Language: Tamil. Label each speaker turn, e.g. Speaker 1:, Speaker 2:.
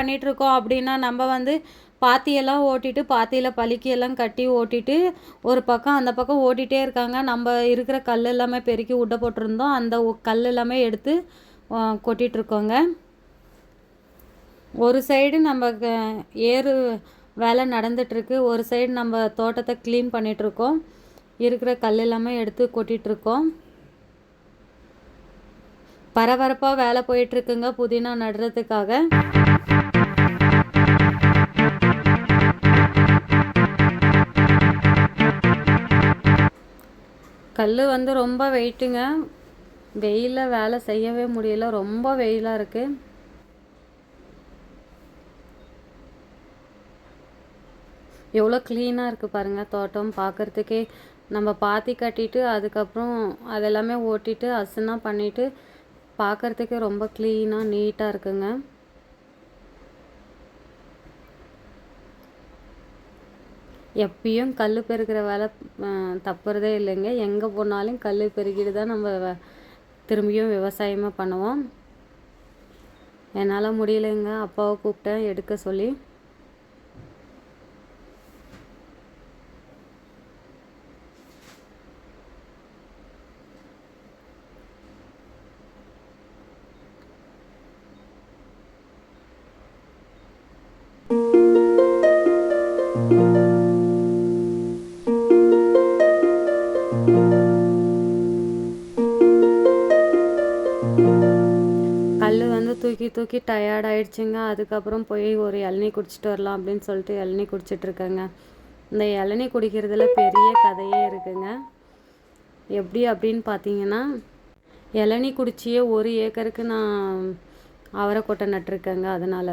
Speaker 1: பண்ணிகிட்ருக்கோம் அப்படின்னா நம்ம வந்து பாத்தியெல்லாம் ஓட்டிட்டு பாத்தியில் பலிக்கியெல்லாம் கட்டி ஓட்டிட்டு ஒரு பக்கம் அந்த பக்கம் ஓட்டிகிட்டே இருக்காங்க. நம்ம இருக்கிற கல் எல்லாமே பெருக்கி உட்டை போட்டிருந்தோம். அந்த கல் எல்லாமே எடுத்து கொட்டிகிட்ருக்கோங்க. ஒரு சைடு நம்ம ஏறு வேலை நடந்துகிட்ருக்கு, ஒரு சைடு நம்ம தோட்டத்தை க்ளீன் பண்ணிகிட்ருக்கோம். இருக்கிற கல் எல்லாமே எடுத்து கொட்டிகிட்ருக்கோம். பரபரப்பாக வேலை போயிட்டுருக்குங்க புதினா நடுறதுக்காக. கல் வந்து ரொம்ப வெயிட்டுங்க. வெயிலில் வேலை செய்யவே முடியல, ரொம்ப வெயிலாக இருக்குது. எவ்வளோ க்ளீனாக இருக்குது பாருங்கள் தோட்டம் பார்க்குறதுக்கே. நம்ம பாத்தி கட்டிட்டு அதுக்கப்புறம் அதெல்லாமே ஓட்டிட்டு அசுனா பண்ணிவிட்டு பார்க்குறதுக்கே ரொம்ப க்ளீனாக நீட்டாக இருக்குங்க. எப்பயும் கல் பெருக்கிற வேலை தப்புறதே இல்லைங்க. எங்கே போனாலும் கல் பெருக்கிட்டு தான் நம்ம திரும்பியும் விவசாயமாக பண்ணுவோம். என்னால் முடியலைங்க, அப்பாவை கூப்பிட்டேன் எடுக்க சொல்லி. கல் வந்து தூக்கி தூக்கி டயர்ட் ஆயிடுச்சுங்க. அதுக்கப்புறம் போய் ஒரு இளநீ குடிச்சிட்டு வரலாம் அப்படின்னு சொல்லிட்டு இளநீ குடிச்சிட்ருக்கேங்க. இந்த இளநீ குடிக்கிறதுல பெரிய கதையே இருக்குங்க. எப்படி அப்படின்னு பார்த்தீங்கன்னா, இளநீ குடிச்சியே 1 ஏக்கருக்கு நான் அவரைக்கொட்டை நட்டிருக்கேங்க. அதனால்